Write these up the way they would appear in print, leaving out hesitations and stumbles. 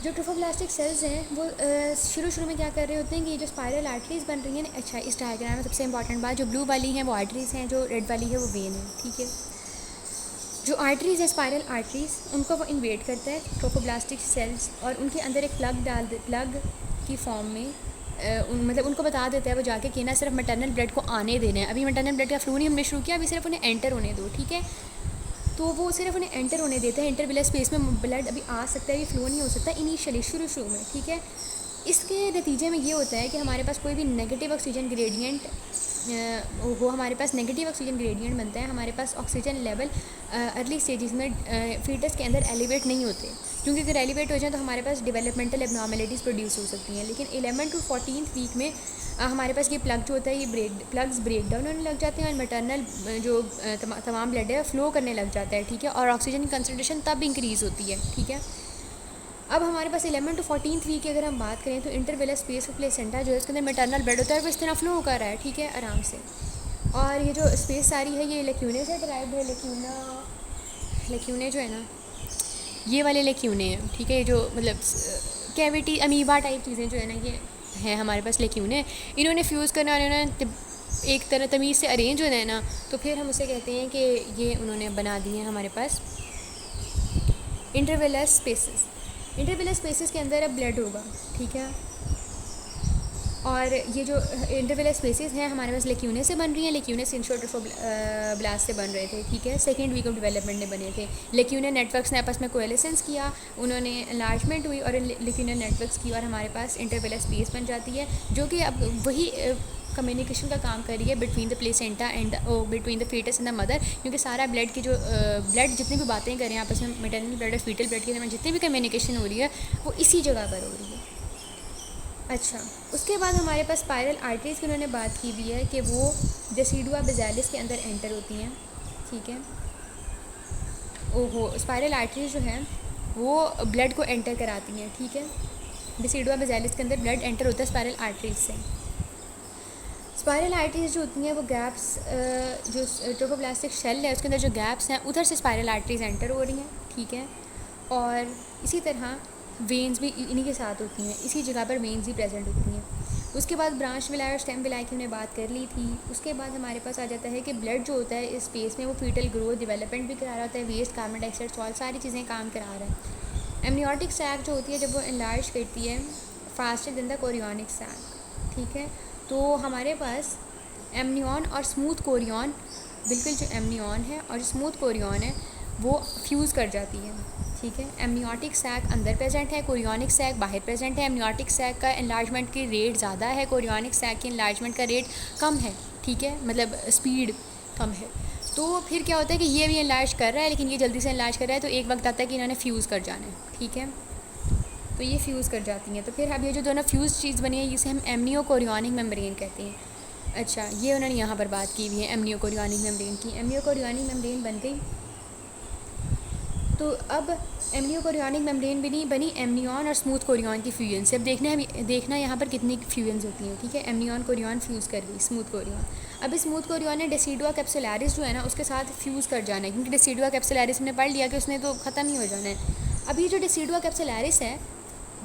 जो trophoblastic sales हैं वो शुरू में क्या कर रहे होते हैं कि ये जो स्पायरल आर्टरीज बन रही हैं। अच्छा, इस डायग्राम में सबसे इंपॉर्टेंट बात, जो ब्लू वाली हैं वो आर्टरीज़ हैं, जो रेड वाली है वो वेन है। ठीक है, जो आर्टरीज़ है स्पायरल आर्टरीज़, उनको वो इन्वेट करता है ट्रोफोब्लास्टिक सेल्स और उनके अंदर एक प्लग की फॉर्म में मतलब उनको बता देता है वो जाके कि ना सिर्फ मैटरनल ब्लड को आने देना है। अभी मैटरनल ब्लड का फ्लो नहीं हमने शुरू किया, अभी सिर्फ उन्हें एंटर होने दो। ठीक है, तो वो सिर्फ उन्हें एंटर होने देता है। इंटरविलर स्पेस में ब्लड अभी आ सकता है, अभी फ्लो नहीं हो सकता इनिशियली, शुरू में। ठीक है, इसके नतीजे में ये होता है कि हमारे पास कोई भी नेगेटिव ऑक्सीजन ग्रेडियंट वो हमारे पास नेगेटिव ऑक्सीजन ग्रेडियंट बनता है। हमारे पास ऑक्सीजन लेवल अर्ली स्टेजेस में फीटस के अंदर एलिवेट नहीं होते, क्योंकि अगर एलिवेट हो जाए तो हमारे पास डेवलपमेंटल एबनॉर्मेलिटीज़ प्रोड्यूस हो सकती हैं। लेकिन 11 to 14 वीक में हमारे पास ये प्लग जो होता है ये प्लग्स ब्रेक डाउन होने लग जाते हैं और मैटरनल जो तमाम ब्लड है फ्लो करने लग जाता है। ठीक है, और ऑक्सीजन की कंसनट्रेशन तब इंक्रीज़ होती है। ठीक है, अब हमारे पास 11 to 14 वीक की अगर हम बात करें तो इंटरवेलर स्पेस ऑफ प्लेसेंटा जो है इसके अंदर मैटरनल ब्लड होता है वो इस तरह फ्लो कर रहा है। ठीक है, आराम से। और ये जो स्पेस सारी है ये लेक्यूने से ड्राइव है। लेक्यूने जो है ना ये वाले लेक्यूने हैं। ठीक है, ये जो मतलब कैविटी अमीबा टाइप चीज़ें जो है ना ये हैं हमारे पास लेक्यूने। इन्होंने फ्यूज़ करना और इन्होंने एक तरह तमीज़ से अरेंज होना है ना, तो फिर हम उसे कहते हैं कि ये उन्होंने बना दिए हैं हमारे पास इंटरवेलर स्पेसेस। इंटरवेलर स्पेसेस के अंदर अब ब्लड होगा। ठीक है, और ये जो इंटरवेलर स्पेसेस हैं हमारे पास लेक्यूने से बन रही हैं। लेक्यूने ब्लास्ट से बन रहे थे। ठीक है, सेकेंड वीक ऑफ डेवलपमेंट में बने थे। लेक्यूने नेटवर्क्स ने आपस में कोएलिसेंस किया, उन्होंने एनलार्जमेंट हुई और लेक्यूने नेटवर्क्स की और हमारे पास इंटरवेलर स्पेस बन जाती है, जो कि अब वही कम्युनिकेशन का काम कर रही है between the placenta and between the foetus and the mother. क्योंकि सारा ब्लड की जो ब्लड जितनी भी बातें करें आपस में मैटरनल ब्लड और फीटल ब्लड के दरमियान जितनी भी कम्युनिकेशन हो रही है वो इसी जगह पर हो रही है। अच्छा, उसके बाद हमारे पास स्पायरल आर्टरीज़ की उन्होंने बात की भी है कि वो डेसिडुआ बेजालिस के अंदर एंटर होती हैं। ठीक है, ओहो, स्पायरल आर्टरीज जो हैं वो ब्लड को एंटर कराती हैं। ठीक है, डेसिडुआ बेजालिस के अंदर ब्लड एंटर होता है स्पायरल आर्टरीज से। स्पायरल आर्टरीज जो होती हैं वो गैप्स जो ट्रोफोब्लास्टिक शेल है उसके अंदर जो गैप्स हैं उधर से स्पायरल आर्टरीज एंटर हो रही हैं। ठीक है, और इसी तरह वेन्स भी इन्हीं के साथ होती हैं, इसी जगह पर वेन्स ही प्रेजेंट होती हैं। उसके बाद ब्रांच विलाई और स्टेम विलाई की हमने बात कर ली थी। उसके बाद हमारे पास आ जाता है कि ब्लड जो होता है इस स्पेस में वो फीटल ग्रोथ डेवलपमेंट भी करा रहा होता है, वेस्ट कार्बन डाइऑक्साइड सॉल्ट सारी चीज़ें काम करा रहा है। एमनियोटिक सैक जो होती है जब वो एनलार्ज करती है faster than the chorionic sac. ठीक है, तो हमारे पास एमनियन और स्मूथ कोरियन, बिल्कुल जो एमनियन है और स्मूथ कोरियन है वो फ्यूज़ कर जाती है। ठीक है, एमनियोटिक सैक अंदर प्रेजेंट है, कोरियोनिक सैक बाहर प्रेजेंट है। एमनियोटिक सैक का एनलार्जमेंट की रेट ज़्यादा है, कोरियोनिक सैक की एनलार्जमेंट का रेट कम है। ठीक है, मतलब स्पीड कम है। तो फिर क्या होता है कि ये भी एनलार्ज कर रहा है लेकिन ये जल्दी से एनलार्ज कर रहा है, तो एक वक्त आता है कि इन्होंने फ्यूज़ कर जाना है। ठीक है, तो ये फ्यूज़ कर जाती हैं। तो फिर अब ये जो दोनों फ्यूज़ चीज़ बनी है इसे हम एमनियो कोरियोनिक मेम्ब्रेन कहते हैं। अच्छा, ये उन्होंने यहाँ पर बात की हुई है एमनियो कोरियोनिक मेम्ब्रेन की। एमनियो कोरियोनिक मेम्ब्रेन बन गई, तो अब एमनियो कोरियोनिक मेम्ब्रेन भी नहीं बनी एमनियन और स्मूथ कोरियन की फ्यूजन से। अब देखना यहाँ पर कितनी फ्यूजन्स होती हैं। ठीक है, एमनियन कोरियन फ्यूज़ कर गई स्मूथ कोरियन। अब इस स्मूथ कोरियन ने डेसिडुआ कैप्सुलैरिस जो है ना उसके साथ फ्यूज़ कर जाना है, क्योंकि डेसिडुआ कैप्सुलैरिस हमने पढ़ लिया कि उसने तो ख़त्म ही हो जाना है। अब ये जो डेसिडुआ कैप्सुलैरिस है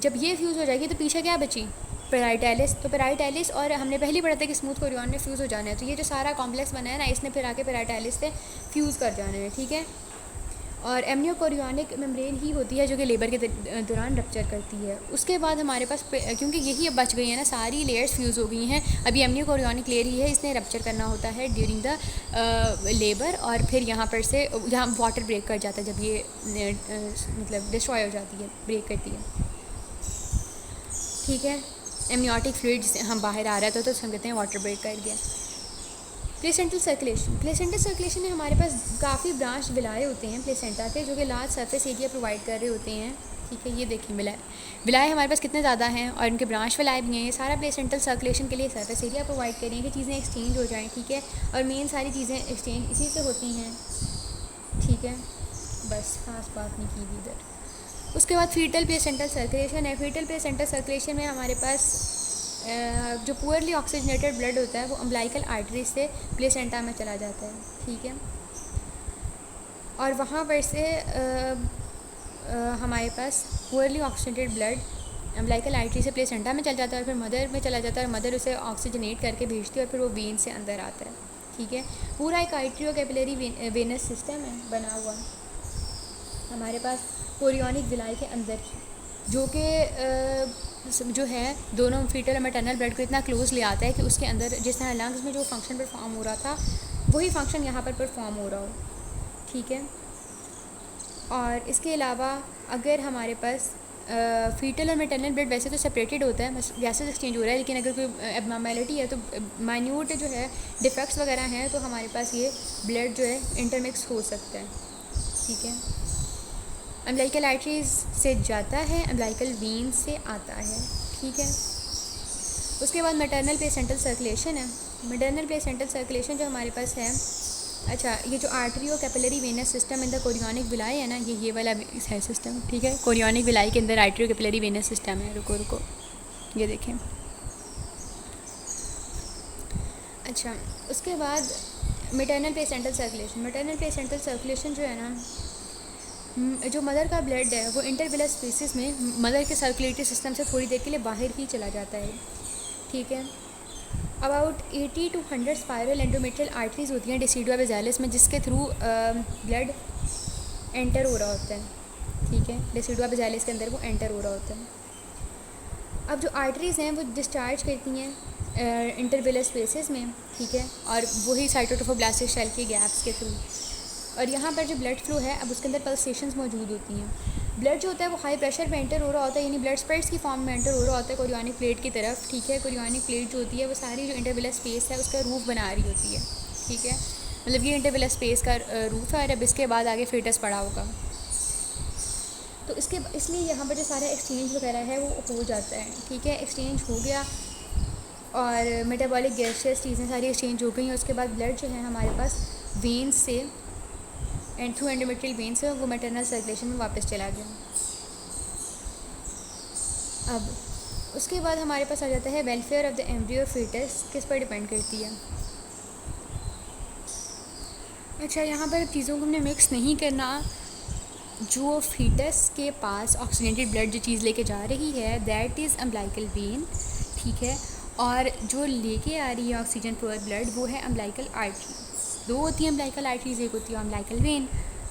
जब ये फ्यूज़ हो जाएगी तो पीछे क्या बची, पेराइटैलिस। तो पेराइटैलिस और हमने पहले पढ़ा था कि स्मूथ कोरियन ने फ्यूज़ हो जाना है, तो ये जो सारा कॉम्प्लेक्स बना है ना इसने फिर आके पेराइटैलिस से फ्यूज़ कर जाना है। ठीक है, और एमनियो कोरियोनिक मेम्ब्रेन ही होती है जो कि लेबर के दौरान रप्चर करती है। उसके बाद हमारे पास क्योंकि यही अब बच गई है ना, सारी लेयर्स फ्यूज़ हो गई हैं, अभी एमनियो कोरियोनिक लेयर ही है, इसने रप्चर करना होता है ड्यूरिंग द लेबर। और फिर यहाँ पर से यहाँ वाटर ब्रेक कर जाता है जब ये मतलब डिस्ट्रॉय हो जाती है, ब्रेक करती है। ठीक है, एमनियोटिक फ्लूइड जिसे हम बाहर आ रहा था तो हम कहते हैं वाटर ब्रेक कर गया। प्लेसेंटल सर्कुलेशन में हमारे पास काफ़ी ब्रांच विलाए होते हैं प्लेसेंटा के, जो कि लार्ज सरफेस एरिया प्रोवाइड कर रहे होते हैं। ठीक है, ये देखिए विलाए हमारे पास कितने ज़्यादा हैं और इनके ब्रांच विलाए भी हैं। ये सारा प्लेसेंटल सर्कुलेशन के लिए सरफेस एरिया प्रोवाइड करें कि चीज़ें एक्सचेंज हो जाएँ। ठीक है, और मेन सारी चीज़ें एक्सचेंज इसी से होती हैं। ठीक है, बस खास बात नहीं की भी इधर। उसके बाद फीटल प्लेसेंटल सर्कुलेशन है। फीटल प्लेसेंटल सर्कुलेशन में हमारे पास जो पुअरली ऑक्सीजनेटेड ब्लड होता है वो अम्बलाइकल आर्टरी से प्लेसेंटा में चला जाता है। ठीक है, और वहाँ पर से हमारे पास poorly oxygenated blood umbilical artery से प्लेसेंटा में चल जाता है और फिर मदर में चला जाता है और मदर उसे ऑक्सीजनेट करके भेजती है और फिर वो वेन से अंदर आता है, ठीक है। पूरा एक आर्टरी और कैपिलरी वेनस सिस्टम है बना हुआ हमारे पास कोरियोनिक विलाई के अंदर, जो कि जो है दोनों फीटल और मैटरनल ब्लड को इतना क्लोज ले आता है कि उसके अंदर जिस तरह लंग्स में जो फंक्शन परफॉर्म हो रहा था वही फंक्शन यहाँ पर परफॉर्म हो रहा हो, ठीक है। और इसके अलावा अगर हमारे पास फीटल और मैटरनल ब्लड वैसे तो सेपरेटेड होता है, बस गैसेस एक्सचेंज हो रहा है, लेकिन अगर कोई एबनॉर्मेलिटी है तो माइन्यूट जो है डिफेक्ट्स वगैरह हैं तो हमारे पास ये ब्लड जो है इंटरमिक्स हो सकता है, ठीक है। अम्बिलिकल आर्टरीज से जाता है, अम्बिलिकल वेन से आता है, ठीक है। उसके बाद मैटरनल प्लेसेंटल सर्कुलेशन है। मैटरनल प्लेसेंटल सर्कुलेशन जो हमारे पास है, अच्छा ये जो आर्टरी और capillary venous system in the chorionic villi है ना, ये वाला है सिस्टम, ठीक है। कोरियोनिक विलाई के अंदर आर्टरी और कैपिलरी वेनस सिस्टम है। रुको ये देखें। अच्छा उसके बाद maternal placental circulation. Maternal placental circulation जो है ना, जो मदर का ब्लड है वो इंटरविलस स्पेसिस में मदर के सर्कुलेटरी सिस्टम से थोड़ी देर के लिए बाहर ही चला जाता है, ठीक है। About 80 to 100 spiral endometrial arteries होती हैं डेसिडुआ बेसिलस में, जिसके थ्रू ब्लड एंटर हो रहा होता है, ठीक है। डेसिडुआ बेसिलस के अंदर वो एंटर हो रहा होता है। अब जो आर्टरीज़ हैं वो डिस्चार्ज करती हैं इंटरविलस स्पेसेस में, ठीक है, और वही साइटोट्रोफोब्लास्टिक शेल के गैप्स के थ्रू। और यहाँ पर जो ब्लड फ्लो है अब उसके अंदर पल्सेशंस मौजूद होती हैं। ब्लड जो होता है वो हाई प्रेशर पे एंटर हो रहा होता है, यानी ब्लड स्प्रेड्स की फॉर्म में एंटर हो रहा होता है कोरियोनिक प्लेट की तरफ, ठीक है। कोरियोनिक प्लेट जो होती है वो सारी जो इंटरविलस स्पेस है उसका रूफ बना रही होती है, ठीक है। मतलब ये इंटरविलस स्पेस का रूफ है और अब इसके बाद आगे फीटस पड़ा होगा, तो इसलिए यहाँ पर जो सारा एक्सचेंज वगैरह है वो हो जाता है, ठीक है। एक्सचेंज हो गया और मेटाबॉलिक गैसेस चीज़ें सारी एक्सचेंज हो गई हैं। उसके बाद ब्लड जो है हमारे पास वेन से एंड थ्रू एंडोमेट्रियल वेन से वो मैटरनल सर्कुलेशन में वापस चला गया। अब उसके बाद हमारे पास आ जाता है welfare of the embryo foetus किस पर डिपेंड करती है। अच्छा यहाँ पर चीज़ों को हमने मिक्स नहीं करना। जो फीटस के पास ऑक्सीजनेटेड ब्लड जो चीज़ लेके जा रही है दैट इज़ अम्बिलिकल वेन, ठीक है। और जो लेके आ रही है ऑक्सीजन पुअर ब्लड वो है अम्बिलिकल आर्टरी। दो होती हैं अम्बिलिकल आर्टरीज, एक होती है अम्बिलिकल वेन।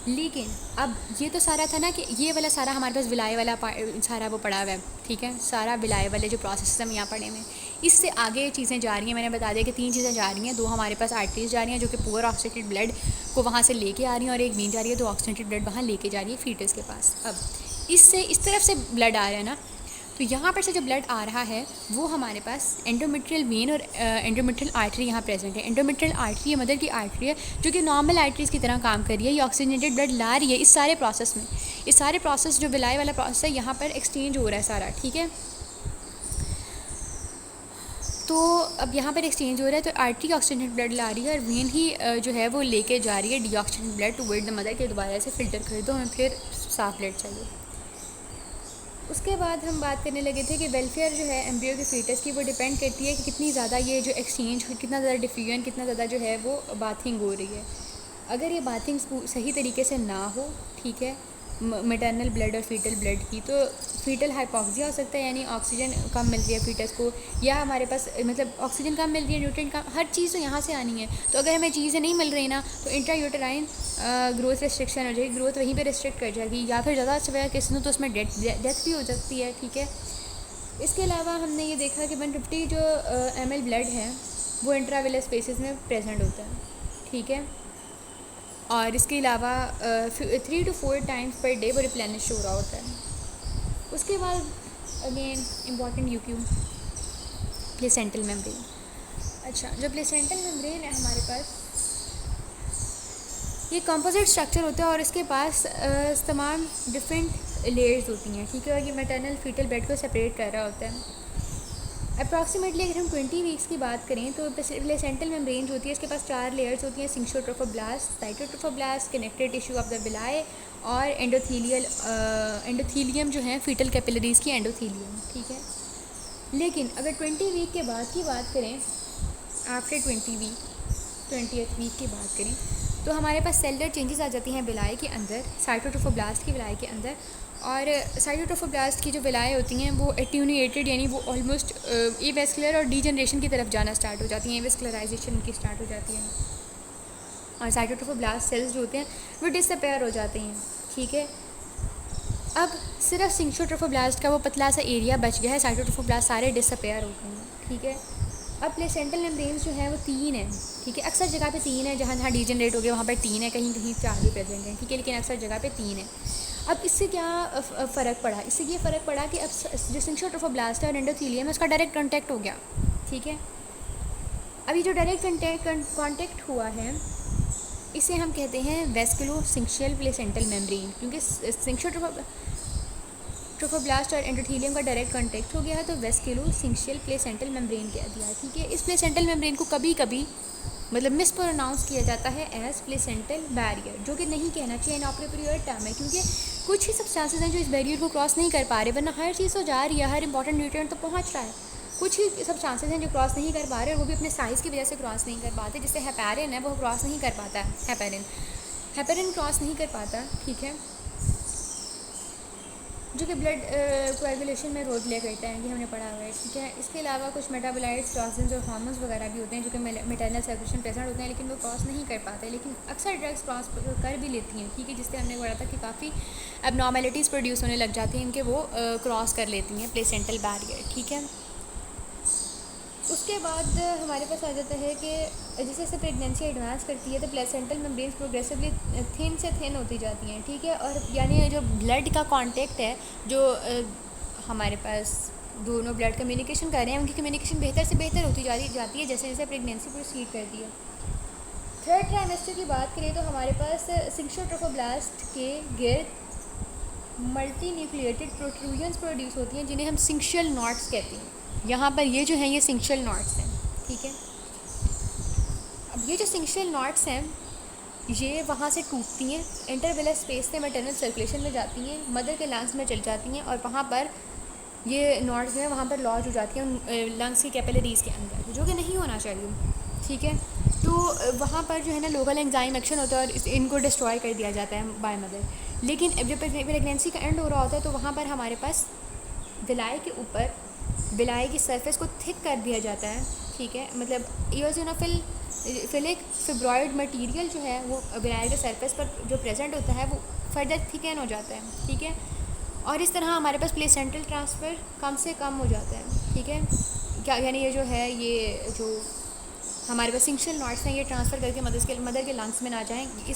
लेकिन अब ये तो सारा था ना कि ये वाला सारा हमारे पास विलाय वाला सारा वो पड़ा हुआ है, ठीक है। सारा विलाय वाले जो प्रोसेस हम यहाँ पढ़े हुए हैं, इससे आगे चीज़ें जा रही हैं। मैंने बता दिया कि 3 चीज़ें जा रही हैं। 2 हमारे पास आर्टरीज जा रही हैं जो कि पुअर ऑक्सीजनेटेड ब्लड को वहाँ से लेके आ रही हैं, और एक वेन जा रही है, 2 ऑक्सीजनेटेड ब्लड वहाँ लेके जा रही है फीटस के पास। अब इससे इस तरफ से ब्लड आ रहा है ना, तो यहाँ पर से जो ब्लड आ रहा है वो हमारे पास एंडोमेट्रियल वेन और एंडोमेट्रियल आर्टरी यहाँ प्रेजेंट है। एंडोमेट्रियल आर्टरी मदर की आर्टरी है जो कि नॉर्मल आर्टरीज़ की तरह काम कर रही है। ये ऑक्सीजनेटेड ब्लड ला रही है इस सारे प्रोसेस में। इस सारे प्रोसेस जो विलाय वाला प्रोसेस है यहाँ पर एक्सचेंज हो रहा है सारा, ठीक है। तो अब यहाँ पर एक्सचेंज हो रहा है, तो आर्टरी ऑक्सीजनेटेड ब्लड ला रही है और वेन ही जो है वो लेके जा रही है deoxygenated blood toward the mother के दोबारा से फ़िल्टर कर दो, हमें फिर साफ ब्लड चाहिए। उसके बाद हम बात करने लगे थे कि वेलफेयर जो है एम्ब्रियो के फीटस की वो डिपेंड करती है कि कितनी ज़्यादा ये जो एक्सचेंज, कितना ज़्यादा डिफ्यूजन, कितना ज़्यादा जो है वो बाथिंग हो रही है। अगर ये बाथिंग सही तरीके से ना हो, ठीक है, मैटरनल ब्लड और फीटल ब्लड की, तो फीटल हाइपोक्सिया हो सकता है, यानी ऑक्सीजन कम मिल रही है फीटस को, या हमारे पास मतलब ऑक्सीजन कम मिल रही है, न्यूट्रिएंट कम, हर चीज़ तो यहाँ से आनी है। तो अगर हमें चीज़ें नहीं मिल रही ना तो इंट्रायूटेराइन ग्रोथ रिस्ट्रिक्शन हो जाएगी, ग्रोथ वहीं पे रिस्ट्रिक्ट कर जाएगी, या फिर ज़्यादा सवेरा किसी तो उसमें डेथ भी हो सकती है, ठीक है। इसके अलावा हमने ये देखा कि 150 जो ml ब्लड है वो इंट्राविलस स्पेसिस में प्रेजेंट होता है, ठीक है। और इसके अलावा 3 to 4 टाइम्स पर डे वो रिप्लेनिश हो रहा होता है। उसके बाद again important UQ placental membrane. अच्छा, जो प्लेसेंटल मेम्ब्रेन है हमारे पास ये कंपोजिट स्ट्रक्चर होता है और इसके पास तमाम डिफरेंट लेयर्स होती हैं, ठीक है। ये मैटरनल फीटल ब्लड को सेपरेट कर रहा होता है। अप्रॉक्सीमेटली अगर हम 20 वीक्स की बात करें तो प्लेसेंटल मेम्ब्रेन जो होती है इसके पास 4 लेयर्स होती हैं, syncytiotrophoblast, cytotrophoblast, connected tissue of the villi, और एंडोथीलियम जो है फीटल कैपिलरीज़ की एंडोथीलियम, ठीक है। लेकिन अगर 20 वीक के बाद की बात करें, आफ्टर 20th वीक की बात करें, तो हमारे पास सेलुलर चेंजेस आ जाती हैं विलाय के अंदर, साइटोट्रोफोब्लास्ट की विलाय के अंदर, और साइटोट्रोफोब्लास्ट की जो विलाएँ होती हैं वो एट्यूनिएटेड यानी वो ऑलमोस्ट एवेस्कुलर और डीजनरेशन की तरफ जाना स्टार्ट हो जाती हैं, एवेस्कुलराइजेशन उनकी स्टार्ट हो जाती है और साइटोट्रोफोब्लास्ट सेल्स जो होते हैं वो डिसअपेयर हो जाते हैं। ठीक है, अब सिर्फ सिंक्शोट्रोफोब्लास्ट का वो पतला सा एरिया बच गया है, साइटोट्रोफोब्लास्ट सारे डिसअपेयर हो गए हैं। ठीक है, अब प्लेसेंटल मेम्ब्रेन्स जो है वो 3 हैं। ठीक है, अक्सर जगह पे 3 है, जहाँ जहाँ डीजनरेट हो गया वहाँ पर 3 है, कहीं कहीं 4 भी प्रेजेंट हैं। ठीक है, लेकिन अक्सर जगह पे 3 है। अब इससे क्या फ़र्क पड़ा, इससे ये फ़र्क पड़ा कि अब जो सिंक्शोट्रोफोब्लास्ट है और एंडोथेलियम है उसका डायरेक्ट कॉन्टैक्ट हो गया। ठीक है, अभी जो डायरेक्ट कॉन्टैक्ट हुआ है इसे हम कहते हैं वेस्कुलो सिंक्शियल प्लेसेंटल मेम्ब्रेन, क्योंकि सिंक्शोट्रोफोब्लास्ट और एंडोथेलियम का डायरेक्ट कॉन्टैक्ट हो गया है तो वेस्कुलो सिंक्शियल प्लेसेंटल मेम्ब्रेन कह दिया। ठीक है, इस प्लेसेंटल मेम्ब्रेन को कभी कभी मतलब मिसप्रोनाउंस किया जाता है एज प्लेसेंटल बैरियर, जो कि नहीं कहना चाहिए, इनअप्रोप्रिएट टर्म है, क्योंकि कुछ ही सब्सटेंसेस हैं जो इस बैरियर को क्रॉस नहीं कर पा रहे, वरना हर चीज़ तो जा रही है, हर इंपॉर्टेंट न्यूट्रिएंट तो पहुंच रहा है। कुछ ही सब्सटेंसेस हैं जो क्रॉस नहीं कर पा रहे और वो भी अपने साइज़ की वजह से क्रॉस नहीं कर पाते, जैसे हेपेरिन है वो क्रॉस नहीं कर पाता है, हेपेरिन क्रॉस नहीं कर पाता। ठीक है, जो कि ब्लड कोएगुलेशन में रोल प्ले करता है, कि हमने पढ़ा हुआ है। ठीक है, इसके अलावा कुछ मेटाबोलाइट्स, टॉक्सिन्स और हार्मोन्स वगैरह भी होते हैं जो कि मेटर्नल सर्कुलेशन प्रेजेंट होते हैं, लेकिन वो क्रॉस नहीं कर पाते, लेकिन अक्सर ड्रग्स क्रॉस कर भी लेती हैं। ठीक है, जिससे हमने पढ़ा था कि काफ़ी एबनॉर्मेलिटीज़ प्रोड्यूस होने लग जाती हैं इनके, वो क्रॉस कर लेती हैं प्लेसेंटल बैरियर। ठीक है, उसके बाद हमारे पास आ जाता है कि जैसे जैसे प्रेगनेंसी एडवांस करती है तो प्लेसेंटल मेम्ब्रेन्स प्रोग्रेसिवली थिन से थिन होती जाती हैं। ठीक है, और यानी जो ब्लड का कांटेक्ट है, जो हमारे पास दोनों ब्लड कम्युनिकेशन कर रहे हैं उनकी कम्युनिकेशन बेहतर से बेहतर होती जाती है जैसे जैसे प्रेगनेंसी प्रोसीड करती है। थर्ड ट्राइमेस्टर की बात करें तो हमारे पास सिंक्शोट्रोफोब्लास्ट के गिर्द मल्टी न्यूक्लिएटेड प्रोट्रूजन्स प्रोड्यूस होती हैं, जिन्हें हम सिंक्शुअल नॉट्स कहते हैं। यहाँ पर ये जो हैं ये सिंक्शुअल नॉट्स हैं। ठीक है, अब ये जो सिंक्शुअल नॉट्स हैं ये वहाँ से टूटती हैं, इंटरवेलस स्पेस से मैटरनल सर्कुलेशन में जाती हैं, मदर के लंग्स में चल जाती हैं और वहाँ पर ये नॉट्स जो है वहाँ पर लॉज हो जाती हैं लंग्स की कैपिलरीज़ के अंदर, जो कि नहीं होना चाहिए। ठीक है, तो वहाँ पर जो है ना लोकल एंजाइम एक्शन होता है और इनको डिस्ट्रॉय कर दिया जाता है बाय मदर। लेकिन जब प्रेगनेंसी का एंड हो रहा होता है तो वहाँ पर हमारे पास विलाई के ऊपर विलाई की सरफेस को थिक कर दिया जाता है। ठीक है, मतलब इयोसिनोफिलिक फिब्रॉइड मटेरियल जो है वो विलाई के सरफेस पर जो प्रेजेंट होता है वो फर्दर थिकन हो जाता है। ठीक है, और इस तरह हमारे पास प्लेसेंटल ट्रांसफ़र कम से कम हो जाता है। ठीक है, क्या यानी ये जो है ये जो हमारे पास सिंक्शुअल नॉट्स हैं ये ट्रांसफ़र करके मदर के लंग्स में ना जाएं, ये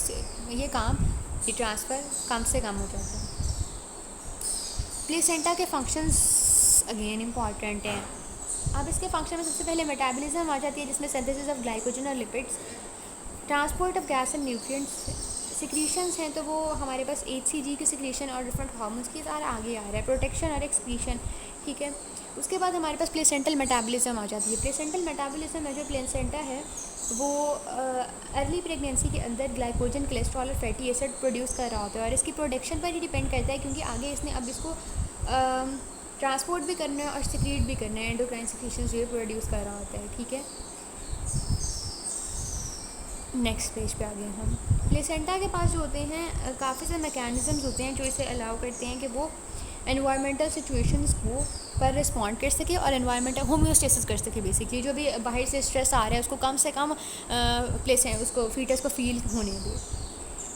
ट्रांसफ़र कम से कम हो जाता है। प्लेसेंटा के फंक्शंस अगेन इम्पॉर्टेंट हैं। अब इसके फंक्शन में सबसे पहले मेटाबॉलिज्म आ जाती है, जिसमें सिंथेसिस ऑफ ग्लाइकोजन और lipids, transport of gas and nutrients, secretions हैं तो वो हमारे पास HCG की सिक्रीशन और डिफरेंट हार्मोन्स की सारा आगे आ रहा है, प्रोटेक्शन और एक्सक्रीशन। ठीक है, उसके बाद हमारे पास प्लेसेंटल मेटाबॉलिज्म आ जाती है। प्लेसेंटल मेटाबॉलिज्म में जो प्लेसेंटा है वो अर्ली प्रेगनेंसी के अंदर ग्लाइकोजन, कोलेस्ट्रॉल और फैटी एसिड प्रोड्यूस कर रहा होता है और इसकी प्रोडक्शन पर ही डिपेंड करता है, क्योंकि आगे इसने अब इसको ट्रांसपोर्ट भी करना है और सिक्रीट भी करना है, एंडोक्राइन सिक्रीशंस जो प्रोड्यूस कर रहा होता है। ठीक है, नेक्स्ट पेज पे आ गए हम। प्लेसेंटा के पास जो होते हैं काफ़ी सारे मैकेनिज़म्स होते हैं जो इसे अलाउ करते हैं कि वो एनवायरमेंटल सिचुएशंस को पर रिस्पॉन्ड कर सके और एनवायरमेंटल होम्योस्टेसिस कर सके। बेसिकली जो भी बाहर से स्ट्रेस आ रहा है उसको कम से कम उसको फीटस को फील होने दे।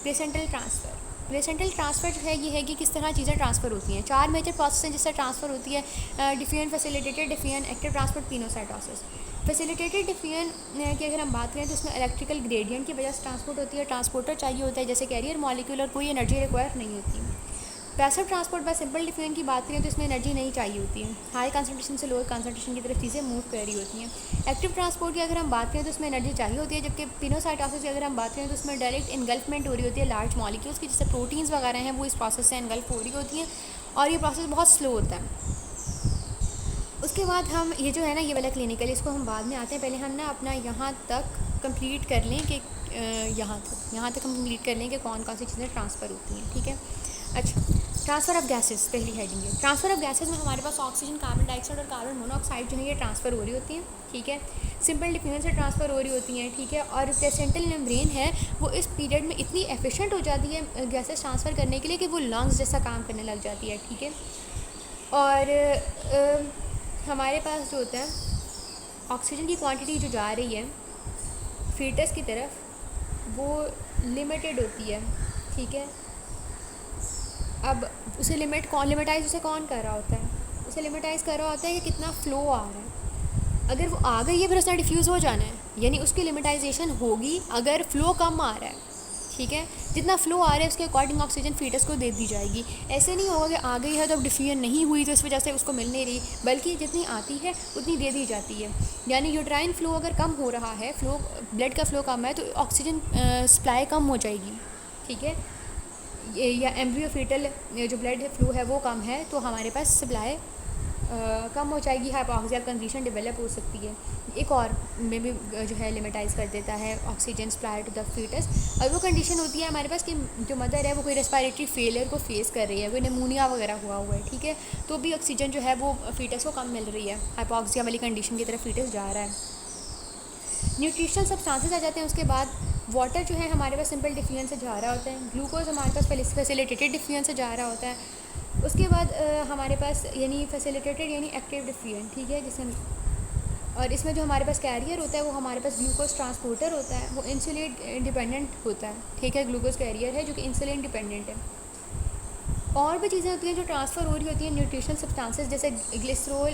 प्लेसेंटल ट्रांसफ़र जो है ये है कि किस तरह चीज़ें ट्रांसफ़र होती हैं। 4 मेजर प्रोसेस हैं जिससे ट्रांसफ़र होती है, defiant, facilitated, defiant, active transport, pinocytosis. Facilitated defiant की अगर हम बात करें तो उसमें इलेक्ट्रिकल ग्रेडियंट की वजह से ट्रांसपोर्ट होती है, ट्रांसपोर्टर चाहिए होता है जैसे कैरियर मॉलिक्यूल, और कोई एनर्जी रिक्वायर नहीं होती। Passive transport bye simple defiant की बात करें तो इसमें एनर्जी नहीं चाहिए होती है, हाई कंसंट्रेशन से लोअर कंसंट्रेशन की तरफ चीज़ें मूव कर रही होती हैं। एक्टिव ट्रांसपोर्ट की अगर हम बात करें तो उसमें एनर्जी चाहिए होती है, जबकि पिनोसाइटोसिस की अगर हम बात करें तो उसमें डायरेक्ट इनगल्फमेंट हो रही होती है लार्ज मॉलिक्यूल्स की, जैसे प्रोटीन्स वगैरह हैं वो इस प्रोसेस से इनगल्फ हो रही होती हैं और ये प्रोसेस बहुत स्लो होता है। उसके बाद हम ये जो है ना ये वाला क्लिनिकल, इसको हम बाद में आते हैं, पहले हम ना अपना यहाँ तक कंप्लीट कर लें कि यहाँ तक हम कंप्लीट कर लें कि कौन कौन सी चीज़ें ट्रांसफ़र होती हैं। ठीक है, अच्छा, ट्रांसफ़र ऑफ गैसेस पहली हेडिंग है। ट्रांसफ़र ऑफ गैसेस में हमारे पास ऑक्सीजन, कार्बन डाइऑक्साइड और कार्बन मोनोऑक्साइड जो है ये ट्रांसफ़र हो रही होती हैं, ठीक है। सिंपल डिफ्यूजन से ट्रांसफ़र हो रही होती हैं, ठीक है। और प्लेसेंटल मेम्ब्रेन है वो इस पीरियड में इतनी एफिशिएंट हो जाती है गैसेस ट्रांसफ़र करने के लिए कि वो लंग्स जैसा काम करने लग जाती है, ठीक है। और हमारे पास जो होता है ऑक्सीजन की क्वांटिटी जो जा रही है फीटस की तरफ वो लिमिटेड होती है, ठीक है। अब उसे लिमिटाइज़ उसे कौन कर रहा होता है? उसे लिमिटाइज़ कर रहा होता है कि कितना फ़्लो आ रहा है। अगर वो आ गई है फिर उसने डिफ्यूज़ हो जाना है, यानी उसकी लिमिटाइजेशन होगी अगर फ़्लो कम आ रहा है, ठीक है। जितना फ़्लो आ रहा है उसके अकॉर्डिंग ऑक्सीजन फीटस को दे दी जाएगी। ऐसे नहीं होगा कि आ गई है तो अब डिफ्यूजन नहीं हुई तो इस वजह से उसको मिल नहीं रही, बल्कि जितनी आती है उतनी दे दी जाती है। यानी यूट्राइन फ़्लो अगर कम हो रहा है, ब्लड का फ़्लो कम है तो ऑक्सीजन सप्लाई कम हो जाएगी, ठीक है। या एम्ब्रियो फीटल जो ब्लड फ्लो है वो कम है तो हमारे पास सप्लाई कम हो जाएगी, हाइपोक्सिया कंडीशन डेवलप हो सकती है। एक और में भी जो है लिमिटाइज़ कर देता है oxygen supply to the foetus. और वो कंडीशन होती है हमारे पास कि जो मदर है वो कोई रेस्पिरेटरी फेलियर को फेस कर रही है, कोई निमोनिया वगैरह हुआ है, ठीक है, तो भी ऑक्सीजन जो है वो फीटस को कम मिल रही है, हाइपोक्सिया वाली कंडीशन की तरफ फीटस जा रहा है। न्यूट्रिशनल सब्सटेंसेस आ जाते हैं उसके बाद। वाटर जो है हमारे पास सिंपल डिफ्यूजन से जा रहा होता है, ग्लूकोज हमारे पास फैसिलिटेटेड डिफ्यूजन से जा रहा होता है। उसके बाद हमारे पास यानी फैसिलिटेटेड यानी एक्टिव डिफ्यूजन, ठीक है, जिसमें और इसमें जो हमारे पास कैरियर होता है वो हमारे पास ग्लूकोज ट्रांसपोर्टर होता है, वो इंसुलिन डिपेंडेंट होता है, ठीक है। ग्लूकोज कैरियर है जो कि इंसुलिन डिपेंडेंट है। और भी चीज़ें होती हैं जो ट्रांसफ़र हो रही होती हैं न्यूट्रिशनल सब्सटेंसेस, जैसे ग्लिसरॉल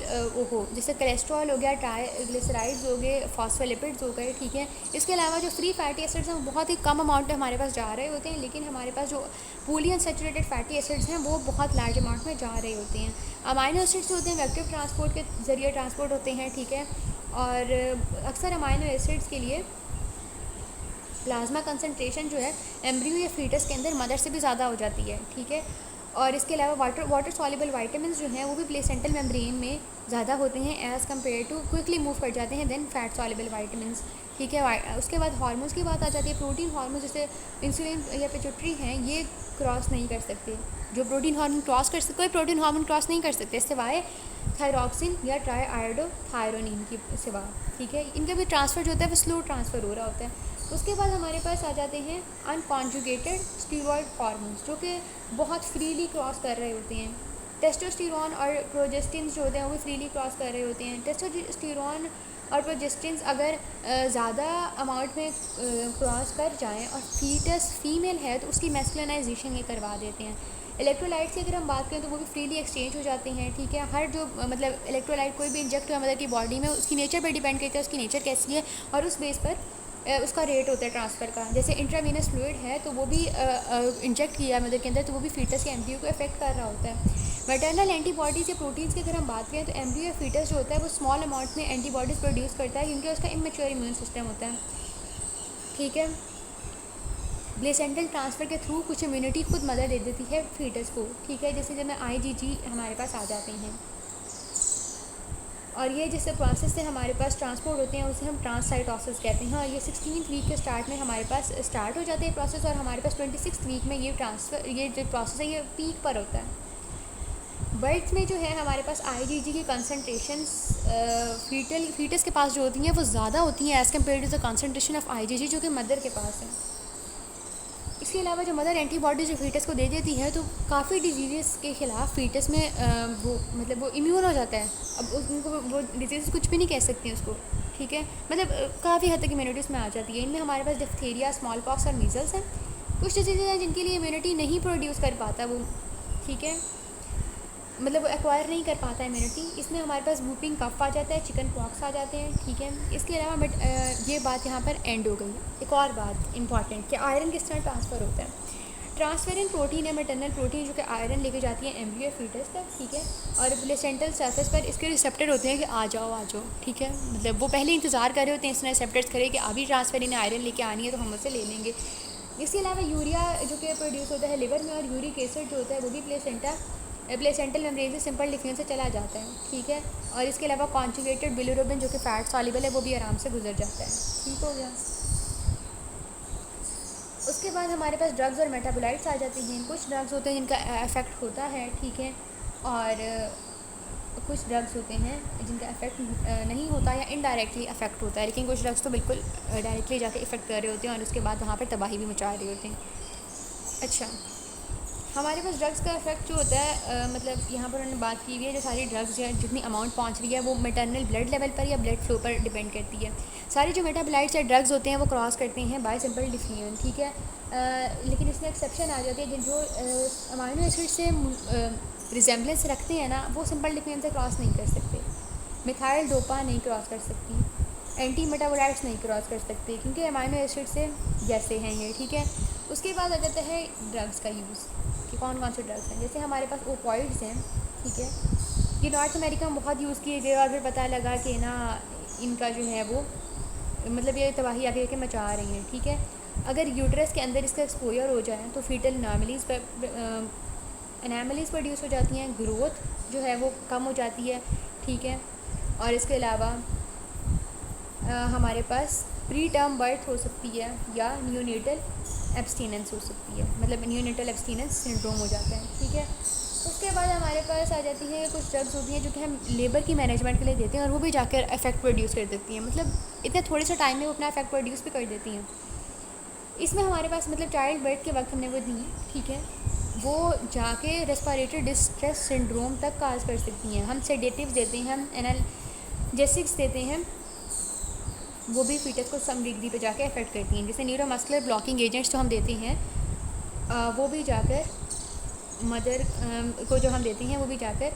जैसे कोलेस्ट्रॉल हो गया, ट्राइग्लिसराइड्स हो गए, फॉस्फोलिपिड्स हो गए, ठीक है। इसके अलावा जो फ्री फैटी एसिड्स हैं वो बहुत ही कम अमाउंट में हमारे पास जा रहे होते हैं, लेकिन हमारे पास जो पॉलीअनसैचुरेटेड फैटी एसिड्स हैं वो बहुत लार्ज अमाउंट में जा रहे होते हैं। अमाइनो एसिड्स होते हैं वेक्टिव ट्रांसपोर्ट के ज़रिए ट्रांसपोर्ट होते हैं, ठीक है। और अक्सर अमाइनो एसिड्स के लिए प्लाज्मा कंसनट्रेशन जो है एम्ब्रियो या फीटस के अंदर मदर से भी ज़्यादा हो जाती है, ठीक है। और इसके अलावा वाटर सॉल्युबल वाइटामिन जो हैं वो भी प्लेसेंटल मेम्ब्रेन में ज़्यादा होते हैं as compare to quickly move कर जाते हैं देन फैट सॉल्युबल वाइटामिन, ठीक है। उसके बाद हार्मोन्स की बात आ जाती है। प्रोटीन हार्मोन जैसे इंसुलिन या पिट्यूटरी हैं ये क्रॉस नहीं कर सकते। जो प्रोटीन हार्मोन क्रॉस कर सकते, कोई प्रोटीन हार्मोन क्रॉस नहीं कर सकते सिवाय थायरॉक्सिन या ट्राई आयोडोथायरोनिन की सिवा, ठीक है। इनका भी ट्रांसफ़र जो होता है वो स्लो ट्रांसफ़र हो रहा होता है। उसके बाद हमारे पास आ जाते हैं अनकॉन्जुगेटेड स्टीरॉयड हार्मोन्स जो कि बहुत फ्रीली क्रॉस कर रहे होते हैं। टेस्टोस्टेरोन और प्रोजेस्टिन्स जो होते हैं वो भी फ्रीली क्रॉस कर रहे होते हैं। टेस्टोस्टेरोन और प्रोजेस्टिन्स अगर ज़्यादा अमाउंट में क्रॉस कर जाएं और फीटस फीमेल है तो उसकी मैस्कुलिनाइजेशन ये करवा देते हैं। इलेक्ट्रोलाइट्स की अगर हम बात करें तो वो भी फ्रीली एक्सचेंज हो जाते हैं, ठीक है। हर जो मतलब इलेक्ट्रोलाइट कोई भी इंजेक्ट हुआ मदर की बॉडी में उसकी नेचर पर डिपेंड करता है उसकी नेचर कैसी है और उस बेस पर उसका रेट होता है ट्रांसफ़र का। जैसे इंट्रावीनस फ्लूइड है तो वो भी इंजेक्ट किया है मदर के अंदर तो वो भी फीटस के एम्ब्रियो को अफेक्ट कर रहा होता है। मैटरनल एंटीबॉडीज़ या प्रोटीन्स की अगर हम बात करें तो एम्ब्रियो या फीटस जो होता है वो स्मॉल अमाउंट में एंटीबॉडीज़ प्रोड्यूस करता है क्योंकि उसका इमेच्योर इम्यून सिस्टम होता है, ठीक है। प्लेसेंटल ट्रांसफ़र के थ्रू कुछ इम्यूनिटी खुद मदर दे देती है फीटस को, ठीक है। जैसे जब IgG हमारे पास आ जाते हैं और ये जिस प्रोसेस से हमारे पास ट्रांसपोर्ट होते हैं उसे हम ट्रांससाइटोसिस कहते हैं। और ये 16th वीक के स्टार्ट में हमारे पास स्टार्ट हो जाते हैं प्रोसेस और हमारे पास 26th वीक में ये जो प्रोसेस है ये पीक पर होता है। बर्थ में जो है हमारे पास IgG की कंसनट्रेशन फीटस के पास जो होती हैं वो ज़्यादा होती हैं as compare to the concentration of IgG जो कि मदर के पास है। इसके अलावा जो मदर एंटीबॉडी जो फीटस को दे देती है तो काफ़ी डिजीज़ के ख़िलाफ़ फीटस में वो इम्यून हो जाता है। अब उनको वो डिजीज़ कुछ भी नहीं कह सकती उसको, ठीक है। मतलब काफ़ी हद तक इम्यूनिटी उसमें आ जाती है। इनमें हमारे पास डिफ्थीरिया, स्मॉल पॉक्स और मीज़ल्स हैं। कुछ डिजीज़ हैं जिनके लिए इम्यूनिटी नहीं प्रोड्यूस कर पाता वो, ठीक है, मतलब वो एक्वायर नहीं कर पाता इम्यूनिटी। इसमें हमारे पास वूपिंग कफ आ जाता है, चिकन पॉक्स आ जाते हैं, ठीक है। इसके अलावा ये बात यहाँ पर एंड हो गई। एक और बात इंपॉर्टेंट कि आयरन किस तरह ट्रांसफ़र होता है। ट्रांसफेरेंट प्रोटीन है मैटरनल प्रोटीन जो कि आयरन लेके जाती है एम्ब्रियो फीटस तक, ठीक है। और प्लेसेंटल सरफेस पर इसके रिसेप्टर होते हैं कि आ जाओ, ठीक है। मतलब वो पहले इंतज़ार कर रहे होते हैं इसने रिसेप्टर्स करे कि अभी ट्रांसफेरेंट आयरन लेके आनी है तो हम उससे ले लेंगे। इसके अलावा यूरिया जो कि प्रोड्यूस होता है लिवर में और यूरिक एसिड जो होता है वो भी प्लेसेंटल मेम्ब्रेन से सिंपल डिफ्यूजन से चला जाता है, ठीक है। और इसके अलावा कॉन्जुगेटेड बिलिरुबिन जो कि फैट सॉल्युबल है वो भी आराम से गुजर जाता है, ठीक हो गया। उसके बाद हमारे पास ड्रग्स और मेटाबोलाइट्स आ जाते हैं। कुछ ड्रग्स होते हैं जिनका इफ़ेक्ट होता है, ठीक है, और कुछ ड्रग्स होते हैं जिनका इफ़ेक्ट नहीं होता या इनडायरेक्टली इफ़ेक्ट होता है, लेकिन कुछ ड्रग्स तो बिल्कुल डायरेक्टली जाके इफ़ेक्ट कर रहे होते हैं और उसके बाद वहाँ पर तबाही भी मचा रहे होते हैं। अच्छा, हमारे पास ड्रग्स का इफ़ेक्ट जो होता है मतलब यहाँ पर उन्होंने बात की हुई है, जो सारी ड्रग्स जो है जितनी अमाउंट पहुँच रही है वो मैटरनल ब्लड लेवल पर या ब्लड फ्लो पर डिपेंड करती है। सारे जो मेटाबोलाइट्स या ड्रग्स होते हैं वो क्रॉस करते हैं बाय सिंपल डिफ्यूजन, ठीक है, लेकिन इसमें एक्सेप्शन आ जाती है जो अमाइनो एसिड से रिजेम्बलेंस रखते हैं ना, वो सिंपल डिफ्यूजन से क्रॉस नहीं कर सकते। मिथाइल डोपा नहीं क्रॉस कर सकती, एंटी मेटाबोलाइट्स नहीं क्रॉस कर सकते, क्योंकि अमाइनो एसिड से जैसे हैं ये, ठीक है। उसके बाद आ जाता है ड्रग्स का यूज़ कि कौन कौन से ड्रग्स हैं। जैसे हमारे पास ओपॉइड्स हैं, ठीक है, ये नॉर्थ अमेरिका में बहुत यूज़ किए गए और फिर पता लगा कि ना इनका जो है वो मतलब ये तबाही आगे के मचा रही हैं, ठीक है। अगर यूट्रस के अंदर इसका एक्सपोजर हो जाए तो फीटल एनामलीज़ प्रोड्यूस हो जाती हैं, ग्रोथ जो है वो कम हो जाती है, ठीक है। और इसके अलावा हमारे पास प्री टर्म बर्थ हो सकती है या न्यूनेटल एब्सटीनेंस हो सकती है, मतलब न्यूनेटल एब्सटीनेंस सिंड्रोम हो जाता है, ठीक है। उसके बाद हमारे पास आ जाती है कुछ ड्रग्स होती हैं जो कि हम लेबर की मैनेजमेंट के लिए देते हैं और वो भी जाकर इफेक्ट प्रोड्यूस कर देती हैं, मतलब इतने थोड़े से टाइम में वो अपना इफेक्ट प्रोड्यूस भी कर देती हैं। इसमें हमारे पास मतलब चाइल्ड बर्थ के वक्त हमने वो दी, ठीक है, वो जाके रेस्पिरेटरी डिस्ट्रेस सिंड्रोम तक काज कर सकती हैं। हम सेडेटिव्स देते हैं, हम एनाल्जेसिक्स देते हैं, वो भी फीटस को सम डिग्री पे जाके अफेक्ट करती हैं। जैसे न्यूरोमस्कुलर ब्लॉकिंग एजेंट्स जो हम देते हैं वो भी जाकर मदर को जो हम देते हैं वो भी जाकर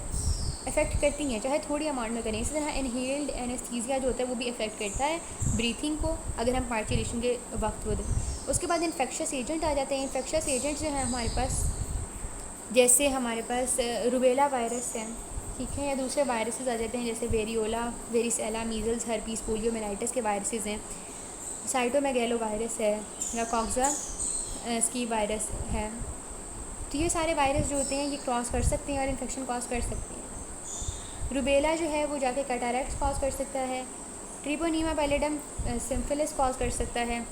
अफेक्ट करती हैं, चाहे थोड़ी अमाउंट में करें। इसी तरह इनहेल्ड एनेस्थीसिया जो होता है वो भी अफेक्ट करता है ब्रीथिंग को, अगर हम पार्चुलेशन के वक्त वो दें। उसके बाद इन्फेक्शस एजेंट आ जाते हैं। इन्फेक्शस एजेंट जो है हमारे पास, जैसे हमारे पास रूबेला वायरस है, ठीक है, या दूसरे वायरसेस आ जाते हैं जैसे variola, varicella, measles, herpes, polio, mellitus के वायरसेस हैं, साइटोमेगैलो वायरस है या कॉक्सा स्की वायरस है। तो ये सारे वायरस जो होते हैं ये क्रॉस कर सकते हैं और इन्फेक्शन कॉज कर सकते हैं। रूबेला जो है वो जाके कैटारैक्ट्स कॉज कर सकता है, ट्रिपोनीमा पैलिडम सिम्फिलिस कॉज कर सकता है,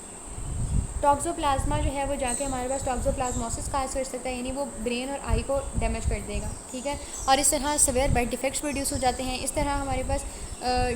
टॉक्सोप्लाज्मा जो है वो जाके हमारे पास टॉक्सोप्लाज्मोसिस काज कर सकता है, यानी वो ब्रेन और आई को डैमेज कर देगा, ठीक है। और इस तरह सवेयर बर्थ डिफेक्ट्स प्रोड्यूस हो जाते हैं। इस तरह हमारे पास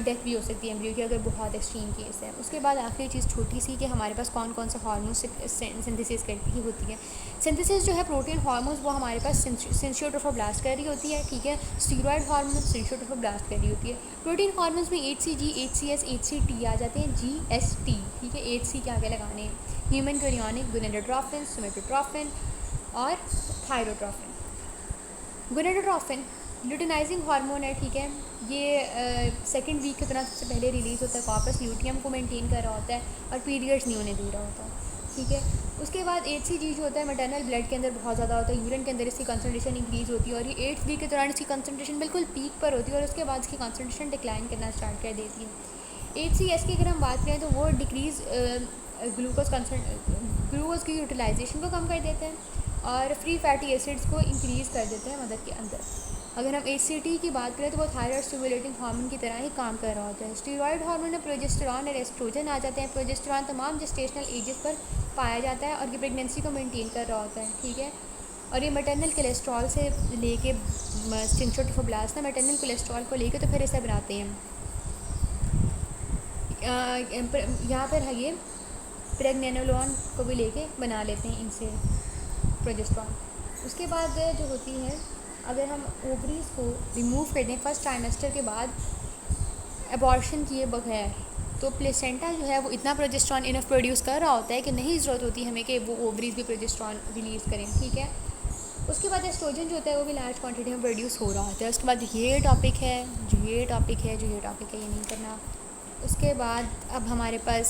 डेथ भी हो सकती है एम्ब्रियो की अगर बहुत एक्सट्रीम केस है। उसके बाद आखिरी चीज़ छोटी सी कि हमारे पास कौन कौन से हार्मोन सिंथेसिस करती होती है। सिंथेसिस जो है प्रोटीन हार्मोन्स वो हमारे पास सिंशियोट्रोफोब्लास्ट कर रही होती है, ठीक है। स्टीरॉयड हार्मोन सिंशियोट्रोफोब्लास्ट कर रही होती है। प्रोटीन हार्मोन्स में HCG, HCS, HCT आ जाते हैं, GST, ठीक है। HC के आगे लगाने हैं, ह्यूमन कोरियोनिक, गोनेडोट्रोफिन, सोमेटोट्रोफिन और थायरोट्रोफिन। गोनेडोट्रोफिन ल्यूटिनाइजिंग हार्मोन है, ठीक है। ये सेकंड वीक के दौरान सबसे पहले रिलीज़ होता है, कॉर्पस ल्यूटियम को मेंटेन कर रहा होता है और पीरियड्स नहीं होने दे रहा होता, ठीक है। उसके बाद HCG जो होता है मैटरनल ब्लड के अंदर बहुत ज़्यादा होता है, यूरिन के अंदर इसकी कंसनट्रेशन इंक्रीज़ होती है और ये 8th वीक के दौरान इसकी कंसनट्रेशन बिल्कुल पीक पर होती है और उसके बाद इसकी कंसनट्रेशन डिक्लाइन करना स्टार्ट कर देती है। HCS की अगर हम बात करें तो वो डिक्रीज़ ग्लूकोज की यूटिलाइजेशन को कम कर देते हैं और फ्री फैटी एसिड्स को इंक्रीज़ कर देते हैं मदर के अंदर। अगर हम HCT की बात करें तो वो थायराइड स्टिमुलेटिंग हार्मोन की तरह ही काम कर रहा होता है। स्टीरॉयड हार्मोन में प्रोजेस्टेरॉन और एस्ट्रोजन आ जाते हैं। प्रोजेस्टेरॉन तमाम जेस्टेशनल एजेस पर पाया जाता है और ये प्रेगनेंसी को मेंटेन कर रहा होता है, ठीक है। और ये मैटरनल कोलेस्ट्रॉल से लेके सिंशियोट्रोफोब्लास्ट मैटरनल कोलेस्ट्रॉल को लेके तो फिर इसे बनाते हैं। यहाँ पर है ये प्रेगनेनोलोन को भी लेके बना लेते हैं इनसे प्रोजेस्टेरॉन। उसके बाद जो होती है, अगर हम ओवरीज़ को रिमूव कर दें फर्स्ट ट्राइमेस्टर के बाद एबॉर्शन किए बगैर, तो प्लेसेंटा जो है वो इतना प्रोजेस्टेरॉन इनफ प्रोड्यूस कर रहा होता है कि नहीं ज़रूरत होती हमें कि वो ओवरीज़ भी प्रोजेस्टेरॉन रिलीज़ करें, ठीक है। उसके बाद एस्ट्रोजन जो होता है वो भी लार्ज क्वांटिटी में प्रोड्यूस हो रहा होता है। उसके बाद ये टॉपिक है, ये नहीं करना। उसके बाद अब हमारे पास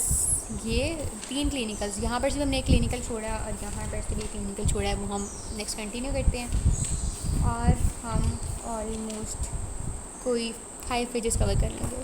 ये 3 क्लिनिकल्स, यहाँ पर सिर्फ हमने एक क्लिनिकल छोड़ा और यहाँ पर सिर्फ एक क्लिनिकल छोड़ा है, वो हम नेक्स्ट कंटिन्यू करते हैं और हम ऑलमोस्ट कोई 5 पेजेस कवर कर लेंगे।